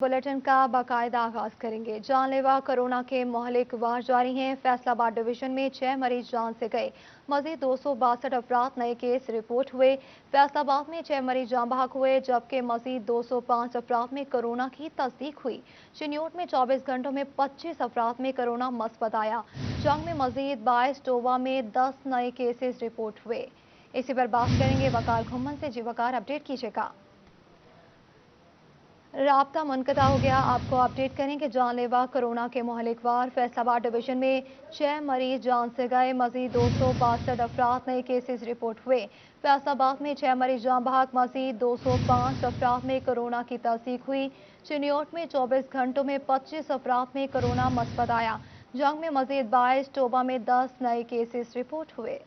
Bulletin का बाकायदा आगाज करेंगे। जानलेवा कोरोना के महलिक वार जारी हैं। फैसलाबाद डिवीजन में 6 मरीज जान से गए। मजीद 262 अफराद नए केस रिपोर्ट हुए। फैसलाबाद में 6 मरीज जान बहक हुए, जबकि मजीद 205 अफराद में कोरोना की तस्दीक हुई। चिन्योट में 24 घंटों में 25 अफराद में कोरोना मस्बत आया। जंग में मजीद 22, टोबा में 10 नए केसेस रिपोर्ट हुए। इसी पर बात करेंगे वकार घुम्मन से। जी वकार, अपडेट कीजिएगा। राब्ता मुनक़ता हो गया। आपको अपडेट करें कि जानलेवा कोरोना के महलिक वार फैसलाबाद डिवीजन में 6 मरीज जान से गए। मजीद 262 अफराद नए केसेस रिपोर्ट हुए। फैसलाबाद में 6 मरीज जान बहक, मजीद 205 अफराद में कोरोना की तस्दीक हुई। चिन्योट में 24 घंटों में 25 अफराद में कोरोना मस्बत आया। जंग में मजीद 22, टोबा में 10 नए केसेस रिपोर्ट हुए।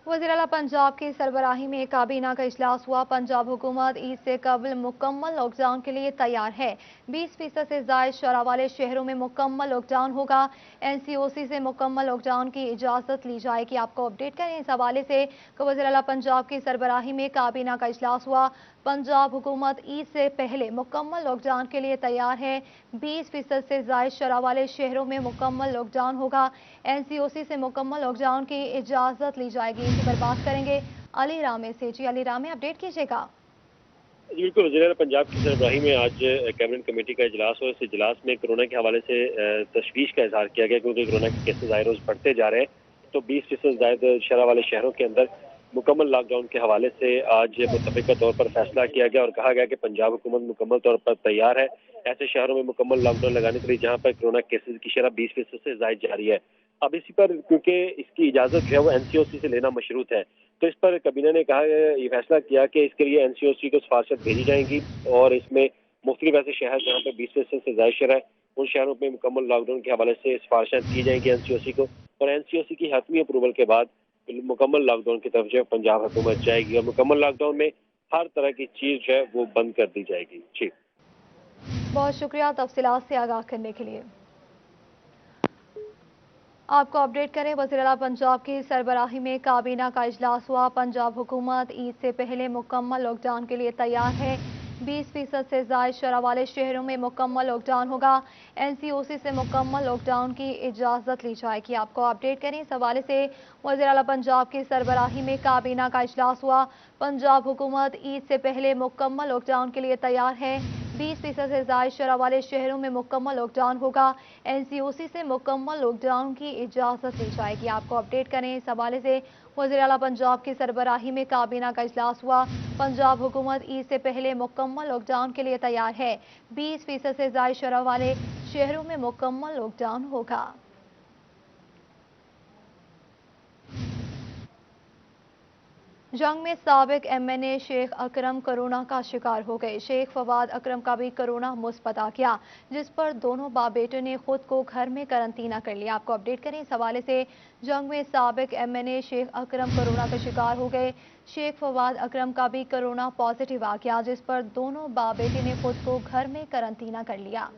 वज़ीर आला पंजाब की सरबराही में काबीना का इजलास हुआ। पंजाब हुकूमत ईद से कबल मुकम्मल लॉकडाउन के लिए तैयार है। 20% से ज़ायद शरह वाले शहरों में मुकम्मल लॉकडाउन होगा। NCOC से मुकम्मल लॉकडाउन की इजाज़त ली जाएगी। आपको अपडेट करें इस हवाले से कि वज़ीर आला पंजाब की सरबराही में काबीना का इजलास हुआ। पंजाब हुकूमत ईद से पहले मुकम्मल लॉकडाउन के लिए तैयार है। 20% से ज़ायद शरह वाले शहरों में मुकम्मल लॉकडाउन होगा। NCOC से मुकम्मल लॉकडाउन की इजाज़त ली जाएगी। इसी पर बात करेंगे अली रामे से। जी अली रामे, अपडेट कीजिएगा। जी बिल्कुल, वज़ीर-ए-आला पंजाब की सरबराही में आज कैबिनेट कमेटी का इजलास हुआ। इस इजलास में कोरोना के हवाले से तशवीश का इजहार किया गया, क्योंकि कोरोना के केसेस आए रोज बढ़ते जा रहे हैं। तो 20% ज़ायद शरह वाले शहरों के अंदर मुकम्मल लॉकडाउन के हवाले से आज मुतफ़िका तौर पर फैसला किया गया और कहा गया कि पंजाब हुकूमत मुकम्मल तौर पर तैयार है ऐसे शहरों में मुकम्मल लॉकडाउन लगाने के लिए जहाँ पर कोरोना केसेस की शरह 20% से ज़ायद जारी है। अब इसी पर क्योंकि इसकी इजाज़त जो है वो NCOC से लेना मशरूत है, तो इस पर कैबिनेट ने कहा, ये फैसला किया कि इसके लिए NCOC को सिफारिशें भेजी जाएंगी और इसमें मुख्तलिफ ऐसे शहर जहाँ पर 20% से ज़ायद शरह है, उन शहरों में मुकम्मल लॉकडाउन के हवाले से सिफारिशें की जाएंगी NCOC को, और NCOC की हतमी अप्रूवल के बाद मुकम्मल लॉकडाउन की तरफ जो है पंजाब हुकूमत जाएगी और मुकम्मल लॉकडाउन में हर तरह की चीज जो है वो बंद कर दी जाएगी। जी, बहुत शुक्रिया तफसीलात से आगाह करने के लिए। आपको अपडेट करें, वज़ीर आला पंजाब की सरबराही में काबीना का इजलास हुआ। पंजाब हुकूमत ईद से पहले मुकम्मल लॉकडाउन के लिए तैयार है। 20% से ज़ायद शरह वाले शहरों में मुकम्मल लॉकडाउन होगा। NCOC से मुकम्मल लॉकडाउन की इजाज़त ली जाएगी। आपको अपडेट करें इस हवाले से वज़ीर आला पंजाब की सरबराही में काबीना का इजलास हुआ। पंजाब हुकूमत ईद से पहले मुकम्मल लॉकडाउन के लिए तैयार है। 20% से ज़ायद शरह वाले शहरों में मुकम्मल लॉकडाउन होगा। NCOC से मुकम्मल लॉकडाउन की इजाज़त ली जाएगी। आपको अपडेट करें इस हवाले से वज़ीर आला पंजाब की सरबराही में काबीना का इजलास हुआ। पंजाब हुकूमत ईद से पहले मुकम्मल लॉकडाउन के लिए तैयार है। 20% से ज़ायद शरह वाले शहरों में मुकम्मल लॉकडाउन होगा। जंग में साबिक MNA शेख अकरम कोरोना का शिकार हो गए। शेख फवाद अकरम का भी कोरोना मुस्बत आ गया, जिस पर दोनों बाप बेटे ने खुद को घर में करंतना कर लिया। आपको अपडेट करें इस हवाले से जंग में साबिक MNA शेख अकरम कोरोना का शिकार हो गए। शेख फवाद अकरम का भी कोरोना पॉजिटिव आ गया, जिस पर दोनों बाप बेटे ने खुद को घर में करंतना कर लिया।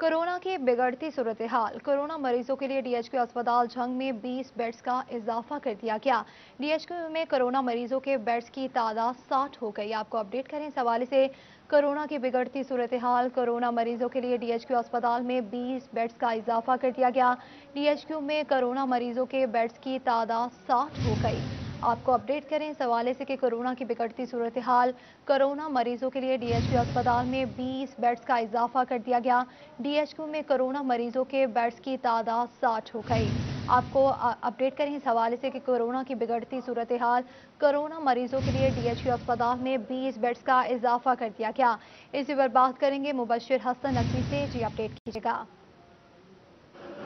कोरोना की बिगड़ती सूरत हाल। कोरोना मरीजों के लिए DHQ अस्पताल जंग में 20 बेड्स का इजाफा कर दिया गया। DHQ में कोरोना मरीजों के बेड्स की तादाद 60 हो गई। आपको अपडेट करें इस हवाले से कोरोना की बिगड़ती सूरत हाल। कोरोना मरीजों के लिए DHQ अस्पताल में 20 बेड्स का इजाफा कर दिया गया। DHQ में कोरोना मरीजों के बेड्स की तादाद 60 हो गई। आपको अपडेट करें इस हवाले से कि कोरोना की बिगड़ती सूरत हाल। कोरोना मरीजों के लिए DHQ अस्पताल में 20 बेड्स का इजाफा कर दिया गया। DHQ में कोरोना मरीजों के बेड्स की तादाद 60 हो गई। आपको अपडेट करें इस हवाले से कि कोरोना की बिगड़ती सूरत हाल। कोरोना मरीजों के लिए DHQ अस्पताल में 20 बेड्स का इजाफा कर दिया गया। इसी पर बात करेंगे मुबशिर हसन नकवी से। जी अपडेट कीजिएगा।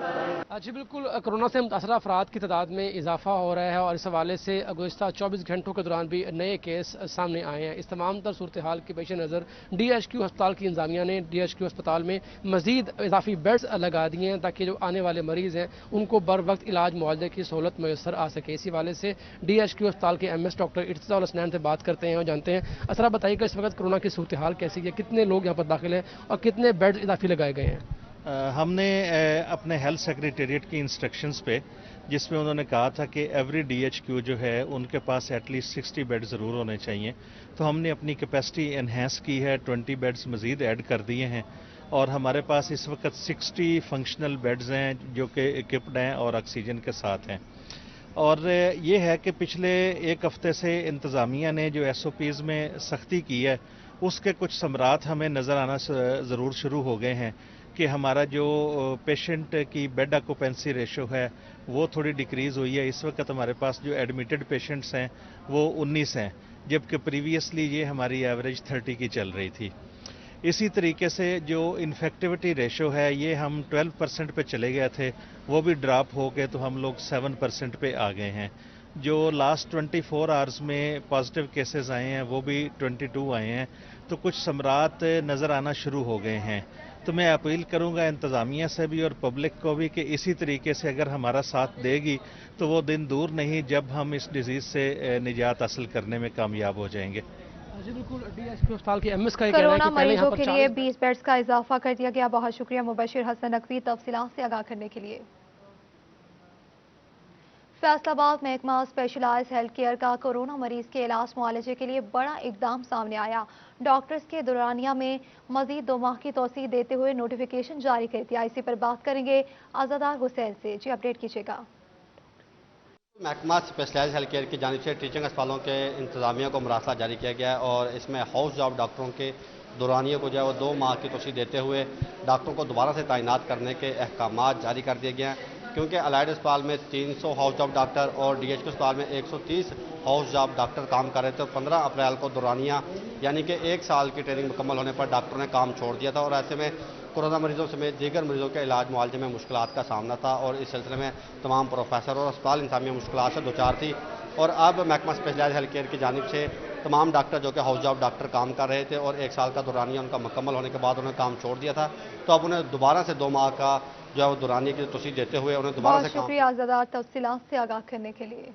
जी बिल्कुल, कोरोना से मुतासरा अफराद की तादाद में इजाफा हो रहा है और इस हवाले से गुज़श्ता 24 घंटों के दौरान भी नए केस सामने आए हैं। इस तमाम तर सूरत हाल के पेश नज़र DHQ अस्पताल की इंतजामिया ने DHQ अस्पताल में मज़ीद इजाफी बेड्स लगा दिए हैं ताकि जो आने वाले मरीज़ हैं उनको बर वक्त इलाज मुआवजे की सहूलत मैसर आ सके। इसी हवाले से DHQ अस्पताल के MS डॉक्टर इर्तिज़ाउल हसनैन से बात करते हैं और जानते हैं। असरा बताइए कि इस वक्त कोरोना की सूरत हाल कैसी है, कितने लोग यहाँ पर दाखिल हैं और कितने बेड्स इजाफी लगाए गए हैं? हमने अपने हेल्थ सेक्रेटेरिएट की इंस्ट्रक्शंस पे, जिसमें उन्होंने कहा था कि एवरी DHQ जो है उनके पास एटलीस्ट 60 बेड ज़रूर होने चाहिए, तो हमने अपनी कैपेसिटी एनहेंस की है, 20 बेड्स मज़ीद ऐड कर दिए हैं और हमारे पास इस वक्त 60 फंक्शनल बेड्स हैं जो कि इक्विप्ड हैं और ऑक्सीजन के साथ हैं। और ये है कि पिछले एक हफ्ते से इंतज़ामिया ने जो SOPs में सख्ती की है उसके कुछ समरात हमें नज़र आना ज़रूर शुरू हो गए हैं कि हमारा जो पेशेंट की बेड ऑक्यूपेंसी रेशो है वो थोड़ी डिक्रीज़ हुई है। इस वक्त हमारे पास जो एडमिटेड पेशेंट्स हैं वो 19 हैं, जबकि प्रीवियसली ये हमारी एवरेज 30 की चल रही थी। इसी तरीके से जो इन्फेक्टिविटी रेशो है ये हम 12% पे चले गए थे, वो भी ड्रॉप हो गए तो हम लोग 7% पे आ गए हैं। जो लास्ट 24 आवर्स में पॉजिटिव केसेस आए हैं वो भी 22 आए हैं, तो कुछ समरात नज़र आना शुरू हो गए हैं। तो मैं अपील करूंगा इंतज़ामिया से भी और पब्लिक को भी कि इसी तरीके से अगर हमारा साथ देगी तो वो दिन दूर नहीं जब हम इस डिजीज़ से निजात हासिल करने में कामयाब हो जाएंगे। जी बिल्कुल, DHQ अस्पताल के MS का कोरोना मरीजों के लिए 20 बेड्स का इजाफा कर दिया गया। बहुत शुक्रिया मुबशिर हसन नकवी तफसीलात से आगाह करने के लिए। फैसलाबाद महकमा स्पेशलाइज हेल्थ केयर का कोरोना मरीज के इलाज मुआलजे के लिए बड़ा इकदाम सामने आया। डॉक्टर्स के दौरानिया में मजीद 2 माह की तोसी देते हुए नोटिफिकेशन जारी कर दिया। इसी पर बात करेंगे आज़ादार हुसैन से। जी अपडेट कीजिएगा। महकमा स्पेशलाइज हेल्थ केयर की जानिब से टीचिंग अस्पतालों के इंतजामिया को मरासला जारी किया गया है और इसमें हाउस जॉब डॉक्टरों के दौरानियों को जो है वो 2 माह की तोसी देते हुए डॉक्टरों को दोबारा से तैनात करने के अहकाम जारी कर दिए गए हैं, क्योंकि अलाइड अस्पताल में 300 हाउस जॉब डॉक्टर और DHQ अस्पताल में 130 हाउस जॉब डॉक्टर काम कर रहे थे और 15 अप्रैल को दौरानिया यानी कि 1 साल की ट्रेनिंग मुकम्मल होने पर डॉक्टरों ने काम छोड़ दिया था और ऐसे में कोरोना मरीजों समेत दीगर मरीजों के इलाज मुआवजे में मुश्किलात का सामना था और इस सिलसिले में तमाम प्रोफेसर और अस्पताल इंतजामिया मुश्किलात से दो चार थी। और अब महकमा स्पेशलाइज हेल्थ केयर की जानिब से तमाम डॉक्टर जो कि हाउस जॉब डॉक्टर काम कर रहे थे और 1 साल का दौरानिया उनका मुकम्मल होने के बाद उन्हें काम छोड़ दिया था, तो अब उन्हें दोबारा से 2 माह का जो है वो दौरानिया की तोसी देते हुए उन्हें दोबारा से शुक्रिया आज़ादार तफसीलात से आगाह करने के लिए।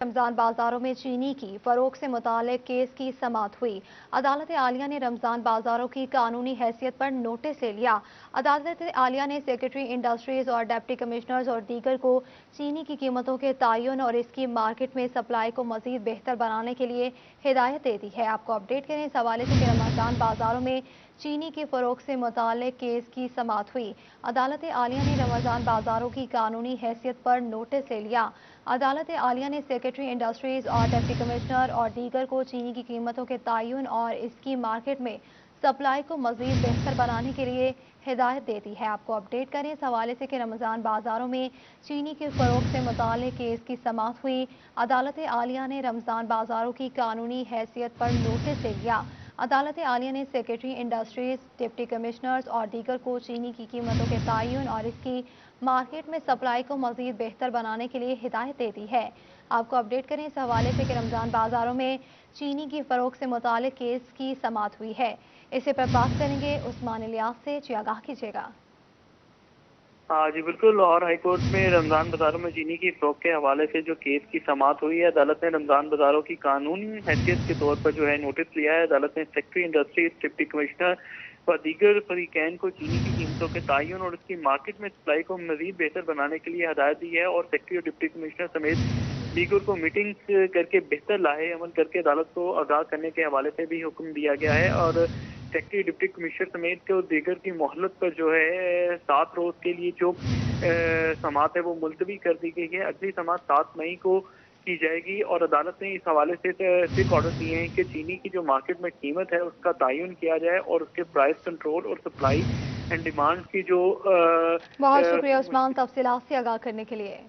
रमजान बाजारों में चीनी की फरोख से मुतालिक केस की समाअत हुई। अदालत आलिया ने रमजान बाजारों की कानूनी हैसियत पर नोटिस ले लिया। अदालत आलिया ने सेक्रेटरी इंडस्ट्रीज और डिप्टी कमिश्नर्स और दीगर को चीनी की कीमतों के तयन और इसकी मार्केट में सप्लाई को मजीद बेहतर बनाने के लिए हिदायत दे दी है। आपको अपडेट करें इस हवाले से कि रमजान बाजारों में चीनी की फरोख से मुतालिक केस की समाअत हुई। अदालत आलिया ने रमजान बाजारों की कानूनी हैसियत पर नोटिस ले लिया। अदालत आलिया ने सेक्रेटरी इंडस्ट्रीज और डिप्टी कमिश्नर और दीगर को चीनी की कीमतों के तयन और इसकी मार्केट में सप्लाई को मजीद बेहतर बनाने के लिए हिदायत दे दी है। आपको अपडेट करें इस हवाले से कि रमजान बाजारों में चीनी की फरोख से मुतालिक केस की समाअत हुई। अदालत आलिया ने रमजान बाजारों की कानूनी हैसियत पर नोटिस ले लिया। अदालत आलिया ने सेक्रेटरी इंडस्ट्रीज, डिप्टी कमिश्नर्स और दीगर को चीनी की कीमतों के तयन और इसकी मार्केट में सप्लाई को मजीद बेहतर बनाने के लिए हिदायत दे दी है। आपको अपडेट करें इस हवाले से कि रमजान बाजारों में चीनी की फरोख से मुतालिक केस की समाअत हुई है। इसे पर बात करेंगे उस्मान इलियास से। जी आगाह कीजिएगा। जी बिल्कुल, लाहौर हाईकोर्ट में रमजान बाजारों में चीनी की फरोख्त के हवाले से जो केस की समाअत हुई है, अदालत ने रमजान बाजारों की कानूनी हैसियत के तौर पर जो है नोटिस लिया है। अदालत ने सेक्रेटरी इंडस्ट्री, डिप्टी कमिश्नर व दीगर फरीकैन को चीनी की कीमतों के तयन और उसकी मार्केट में सप्लाई को मजीद बेहतर बनाने के लिए हिदायत दी है और सेक्रेटरी और डिप्टी कमिश्नर समेत दीगर को मीटिंग करके बेहतर लाहे अमल करके अदालत को आगाह करने के हवाले से भी हुक्म दिया गया है। और सेक्रेटरी डिप्टी कमिश्नर समेत के दीगर की मोहलत पर जो है 7 रोज के लिए जो समाअत है वो मुलतवी कर दी गई है। अगली समाअत 7 मई को की जाएगी और अदालत ने इस हवाले से स्ट्रिक्ट ऑर्डर दिए हैं कि चीनी की जो मार्केट में कीमत है उसका तयन किया जाए और उसके प्राइस कंट्रोल और सप्लाई एंड डिमांड की जो बहुत शुक्रिया उस्मान तफसीलात से आगाह करने के लिए।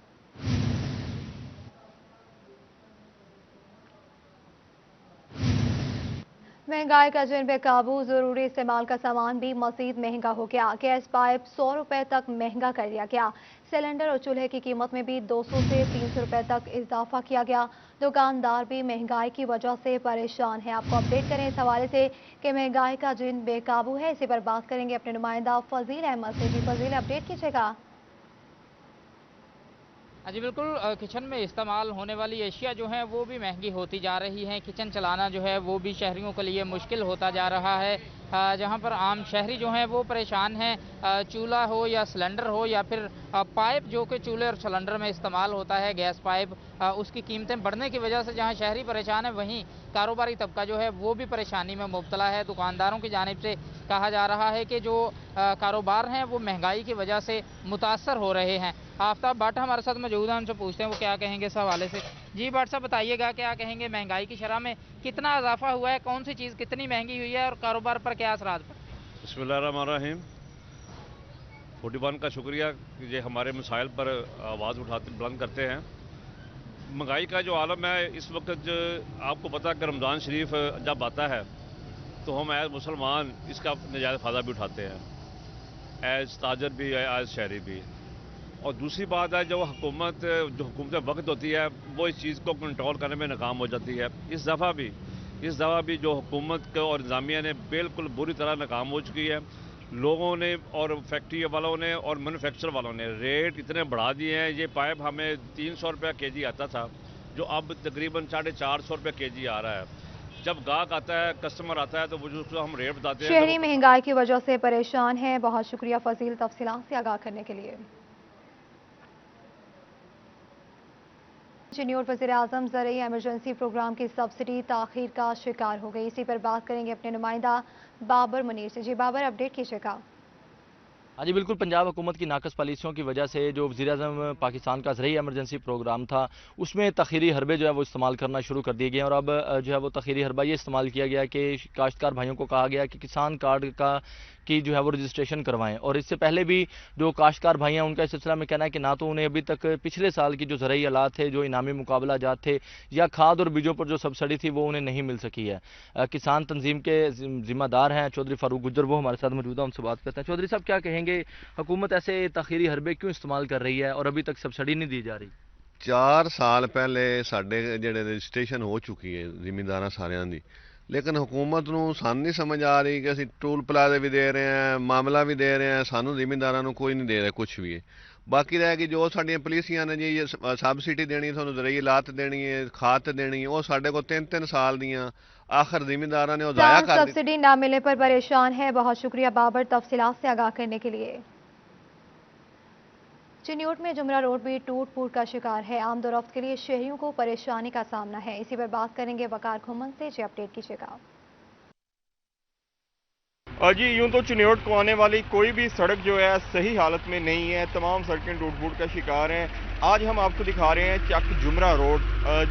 महंगाई का जिन बेकाबू, जरूरी इस्तेमाल का सामान भी मजीद महंगा हो गया। गैस पाइप 100 रुपए तक महंगा कर दिया गया। सिलेंडर और चूल्हे की कीमत में भी 200 से 300 रुपए तक इजाफा किया गया। दुकानदार भी महंगाई की वजह से परेशान है। आपको अपडेट करें इस हवाले से कि महंगाई का जिन बेकाबू है, इसी पर बात करेंगे अपने नुमाइंदा फजील अहमद से। जी फजील, अपडेट कीजिएगा। जी बिल्कुल, किचन में इस्तेमाल होने वाली एशिया जो है वो भी महंगी होती जा रही हैं। किचन चलाना जो है वो भी शहरियों के लिए मुश्किल होता जा रहा है। जहां पर आम शहरी जो हैं वो परेशान हैं। चूल्हा हो या सिलेंडर हो या फिर पाइप जो कि चूल्हे और सिलेंडर में इस्तेमाल होता है, गैस पाइप, उसकी कीमतें बढ़ने की वजह से जहां शहरी परेशान है, वहीं कारोबारी तबका जो है वो भी परेशानी में मुब्तला है। दुकानदारों की जानिब से कहा जा रहा है कि जो कारोबार हैं वो महंगाई की वजह से मुतासर हो रहे हैं। आफ्ताब भट्ट हमारे साथ मौजूद हैं, उनसे पूछते हैं वो क्या कहेंगे इस हवाले से। जी भट्ट साहब, बताइएगा क्या कहेंगे, महंगाई की शरह में कितना इजाफा हुआ है, कौन सी चीज़ कितनी महंगी हुई है और कारोबार पर क्या असरात पड़े? बिस्मिल्लाहिर्रहमानिर्रहीम। 41 का शुक्रिया कि ये हमारे मसाइल पर आवाज़ उठाते बुलंद करते हैं। महंगाई का जो आलम है इस वक्त, आपको पता है कि रमज़ान शरीफ जब आता है तो हम एज मुसलमान इसका नजायज़ फ़ायदा भी उठाते हैं, एज ताजर भी एज शहरी भी। और दूसरी बात है, जो हुकूमत वक्त होती है वो इस चीज़ को कंट्रोल करने में नाकाम हो जाती है। इस दफ़ा भी जो हुकूमत और इंतज़ामिया ने बिल्कुल बुरी तरह नाकाम हो चुकी है। लोगों ने और फैक्ट्री वालों ने और मैन्युफैक्चर वालों ने रेट इतने बढ़ा दिए हैं। ये पाइप हमें 300 रुपये केजी आता था, जो अब तकरीबन 450 रुपये केजी आ रहा है। जब गाहक आता है, कस्टमर आता है, तो वो जो हम रेट बताते हैं। शहरी महंगाई की वजह से परेशान है। बहुत शुक्रिया फजील तफसीलात से आगाह करने के लिए। चिन्यूट वज़ीर आज़म ज़रूरी एमरजेंसी प्रोग्राम की सब्सिडी ताख़ीर का शिकार हो गई। इसी पर बात करेंगे अपने नुमाइंदा बाबर मुनीर से। जी बाबर, अपडेट कीजिएगा। हाँ जी बिल्कुल, पंजाब हुकूमत की नाकस पॉलिसियों की वजह से जो वज़ीर-ए-आज़म पाकिस्तान का ज़रूरी एमरजेंसी प्रोग्राम था उसमें तख़ीरी हरबे जो है वो इस्तेमाल करना शुरू कर दिए गए और अब जो है वो तख़ीरी हरबा ये इस्तेमाल किया गया कि काश्तकार भाइयों को कहा गया कि किसान कार्ड की जो है वो रजिस्ट्रेशन करवाएं। और इससे पहले भी जो काश्तकार भाई हैं उनका इस सिलसिला में कहना है कि ना तो उन्हें अभी तक पिछले साल की जो ज़रूरी आलात थे, जो इनामी मुकाबला जात थे या खाद और बीजों पर जो सब्सिडी थी वो उन्हें नहीं मिल सकी है। किसान तंजीम के जिम्मेदार हैं चौधरी फारूक गुज्जर, वो हमारे साथ मौजूद है, उनसे बात करते हैं। चौधरी साहब, क्या कहेंगे, हुकूमत ऐसे तख़ीरी हरबे क्यों इस्तेमाल कर रही है और अभी तक सब्सिडी नहीं दी जा रही? 4 साल पहले साढ़े ਜਿਹੜੇ ਰਜਿਸਟ੍ਰੇਸ਼ਨ ਹੋ ਚੁੱਕੀ ਹੈ ਜ਼ਿਮੀਂਦਾਰਾਂ ਸਾਰਿਆਂ ਦੀ, ਲੇਕਿਨ ਹੁਕੂਮਤ ਨੂੰ ਸਾਨੂੰ ਨਹੀਂ ਸਮਝ ਆ ਰਹੀ ਕਿ ਅਸੀਂ ਟੂਲ ਪਲਾਜ਼ੇ ਵੀ ਦੇ ਰਹੇ ਹਾਂ, ਮਾਮਲਾ ਵੀ ਦੇ ਰਹੇ ਹਾਂ, ਸਾਨੂੰ ਜ਼ਿਮੀਂਦਾਰਾਂ ਨੂੰ ਕੋਈ ਨਹੀਂ ਦੇ ਰਿਹਾ ਕੁਝ ਵੀ। ਬਾਕੀ ਰਹਿ ਗਈ ਜੋ ਸਾਡੀਆਂ ਪਾਲਿਸੀਆਂ ਨੇ ਜੀ, ਸਬਸਿਡੀ ਦੇਣੀ, ਤੁਹਾਨੂੰ ਜ਼ਰੂਰੀ ਲਾਤ ਦੇਣੀ ਹੈ, ਖਾਦ ਦੇਣੀ है, वो साढ़े को 3-3 साल दियाँ, आखिर जिमींदारा ने वो ज़ाया कर दी। सब्सिडी ना मिलने पर परेशान है। बहुत शुक्रिया बाबर तफसीलात से आगाह करने के लिए। चिन्यूट में जुमरा रोड भी टूट फूट का शिकार है। आमदोरफ्त के लिए शहरियों को परेशानी का सामना है। इसी पर बात करेंगे वकार घुमन से। जी अपडेट कीजिएगा। जी यूं तो चिन्यूट को आने वाली कोई भी सड़क जो है सही हालत में नहीं है, तमाम सड़कें टूट फूट का शिकार हैं। आज हम आपको दिखा रहे हैं चक जुमरा रोड,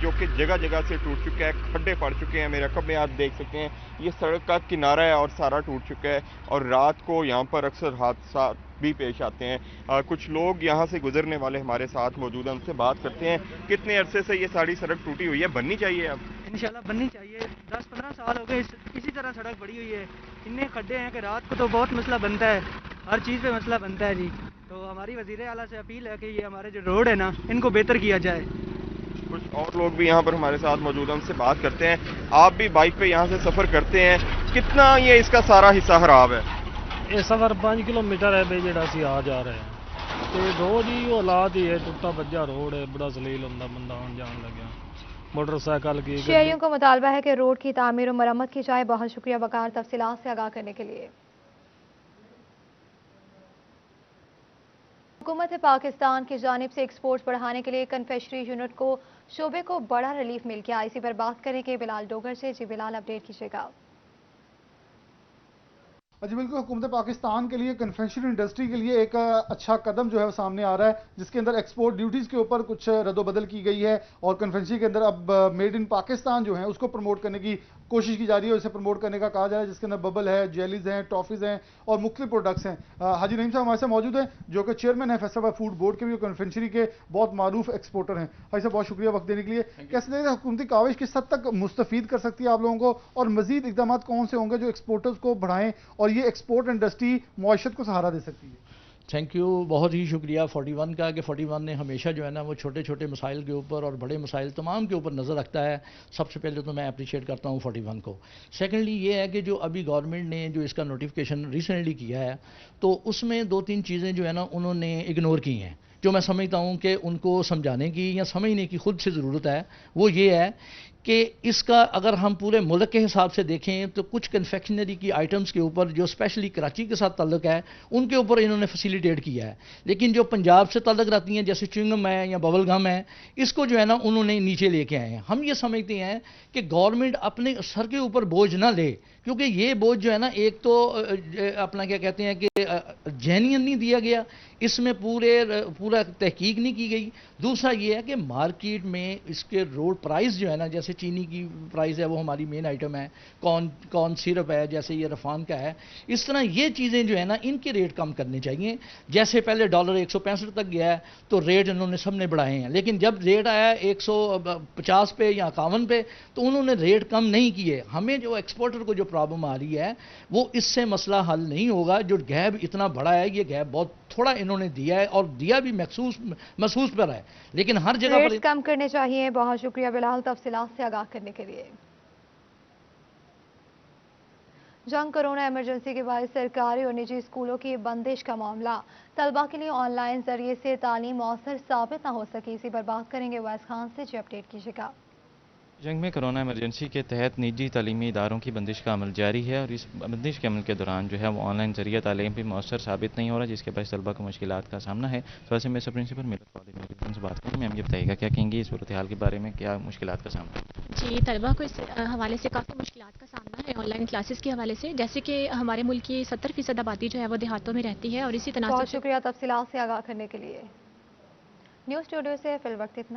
जो कि जगह जगह से टूट चुका है, खड्डे पड़ चुके हैं। मेरे रकब में आप देख सकते हैं, ये सड़क का किनारा है और सारा टूट चुका है और रात को यहाँ पर अक्सर हादसा भी पेश आते हैं। कुछ लोग यहाँ से गुजरने वाले हमारे साथ मौजूद हैं, उनसे बात करते हैं। कितने अरसे से ये सारी सड़क टूटी हुई है, बननी चाहिए? अब इंशाल्लाह बननी चाहिए। 10-15 साल हो गए इसी तरह सड़क पड़ी हुई है। इतने खड्डे हैं कि रात को तो बहुत मसला बनता है, हर चीज़ पे मसला बनता है जी। तो हमारी वज़ीर आला से अपील है कि ये हमारे जो रोड है ना, इनको बेहतर किया जाए। कुछ और लोग भी यहाँ पर हमारे साथ मौजूद हैं, उनसे बात करते हैं। आप भी बाइक पे यहाँ से सफ़र करते हैं, कितना ये इसका सारा हिस्सा खराब है? ये सफ़र 5 किलोमीटर है बे जेड़ा असीं आ जा रहे हैं ते रोज ही वो हालात ही है, टुटा भज्जा रोड है, बड़ा जलील होंदा बंदा आन जान लग्या मोटरसाइकिल की। शहरियों को मुतालबा है कि रोड की तामीर और मरम्मत की जाए। बहुत शुक्रिया वकार तफसीलात से आगाह करने के लिए। हुकूमत पाकिस्तान की जानिब से एक्सपोर्ट बढ़ाने के लिए कन्फेक्शनरी यूनिट को शोबे को बड़ा रिलीफ मिल गया। इसी पर बात करेंगे बिलाल डोगर से। जी बिलाल, अपडेट कीजिएगा। जी बिल्कुल, हुकूमत पाकिस्तान के लिए कन्फेक्शनरी इंडस्ट्री के लिए एक अच्छा कदम जो है वो सामने आ रहा है, जिसके अंदर एक्सपोर्ट ड्यूटीज़ के ऊपर कुछ रद्दोबदल की गई है और कन्फेक्शनरी के अंदर अब मेड इन पाकिस्तान जो है उसको प्रमोट करने की कोशिश की जा रही है, उसे प्रमोट करने का कहा जा रहा है, जिसके अंदर बबल है, जेलीज हैं, टॉफ़ीज़ हैं और मुख्तलिफ प्रोडक्ट्स हैं। हाजी नईम साहब हमारे साथ मौजूद हैं, जो कि चेयरमैन है फैसलाबाद फूड बोर्ड के भी, कन्फेक्शनरी के बहुत मारूफ एक्सपोर्टर हैं। हाजी साहब बहुत शुक्रिया वक्त देने के लिए। कैसे देख रहे हैं हुकूमती काविश किस हद तक मुस्तफ़ीद कर सकती है आप लोगों को, और मजीद इकदाम कौन से होंगे जो एक्सपोर्टर्स को बढ़ाएं और ये एक्सपोर्ट इंडस्ट्री मुआशरत को सहारा दे सकती है? थैंक यू, बहुत ही शुक्रिया 41 का कि 41 ने हमेशा जो है ना वो छोटे छोटे मसाइल के ऊपर और बड़े मसाइल तमाम के ऊपर नज़र रखता है। सबसे पहले तो मैं अप्रिशिएट करता हूँ 41 को। सेकेंडली ये है कि जो अभी गवर्नमेंट ने जो इसका नोटिफिकेशन रिसेंटली किया है, तो उसमें 2-3 चीज़ें जो है ना उन्होंने इग्नोर की हैं, जो मैं समझता हूँ कि उनको समझाने की या समझने की खुद से ज़रूरत है। वो ये है कि इसका अगर हम पूरे मुल्क के हिसाब से देखें तो कुछ कन्फेक्शनरी की आइटम्स के ऊपर जो स्पेशली कराची के साथ ताल्लुक है उनके ऊपर इन्होंने फैसिलिटेट किया है, लेकिन जो पंजाब से ताल्लुक रखती हैं जैसे च्युइंगम है या बबल गम है, इसको जो है ना उन्होंने नीचे लेके आए हैं। हम ये समझते हैं कि गवर्नमेंट अपने सर के ऊपर बोझ ना ले, क्योंकि ये बोझ जो है ना एक तो अपना क्या कहते हैं कि जेन्युइन नहीं दिया गया, इसमें पूरा तहकीक नहीं की गई। दूसरा ये है कि मार्केट में इसके रोड प्राइस जो है ना, जैसे चीनी की प्राइस है वो हमारी मेन आइटम है, कॉर्न सिरप है जैसे ये रफान का है, इस तरह ये चीज़ें जो है ना इनके रेट कम करने चाहिए। जैसे पहले डॉलर 165 तक गया है तो रेट इन्होंने सबने बढ़ाए हैं, लेकिन जब रेट आया 150 पे या 51 पे तो उन्होंने रेट कम नहीं किए। हमें जो एक्सपोर्टर को जो प्रॉब्लम आ रही है वो इससे मसला हल नहीं होगा। जो गैप इतना बड़ा है, ये गैप बहुत थोड़ा इन्होंने दिया है और दिया भी महसूस पर है, लेकिन हर जगह पर कम करने चाहिए। बहुत शुक्रिया बिलाल तफसीलात से आगाह करने के लिए। जंग कोरोना इमरजेंसी के बाद सरकारी और निजी स्कूलों की बंदिश का मामला, तलबा के लिए ऑनलाइन जरिए से तालीम मौसर साबित न हो सकी, इसी पर बात करेंगे वैस खान से, जो अपडेट कीजिएगा। जंग में कोरोना इमरजेंसी के तहत निजी तालीमी इदारों की बंदिश का अमल जारी है और इस बंदिश के अमल के दौरान जो है वो ऑनलाइन जरिए तालीम भी मौसर साबित नहीं हो रहा, जिसके बाद तलबा को मुश्किलात का सामना है। तो ऐसे में सब प्रिंसिपल मिलत से बात करें। मैम ये बताइएगा क्या कहेंगी इस सूरत हाल के बारे में, क्या मुश्किलात का सामना है? जी, तलबा को इस हवाले से काफ़ी मुश्किलात का सामना है ऑनलाइन क्लासेस के हवाले से, जैसे कि हमारे मुल्क की 70% आबादी जो है वो देहातों में रहती है और इसी तनाज़ुर। बहुत शुक्रिया तफसीलात से आगाह करने के लिए। न्यूज़ स्टूडियो से फिल वक्त इतना।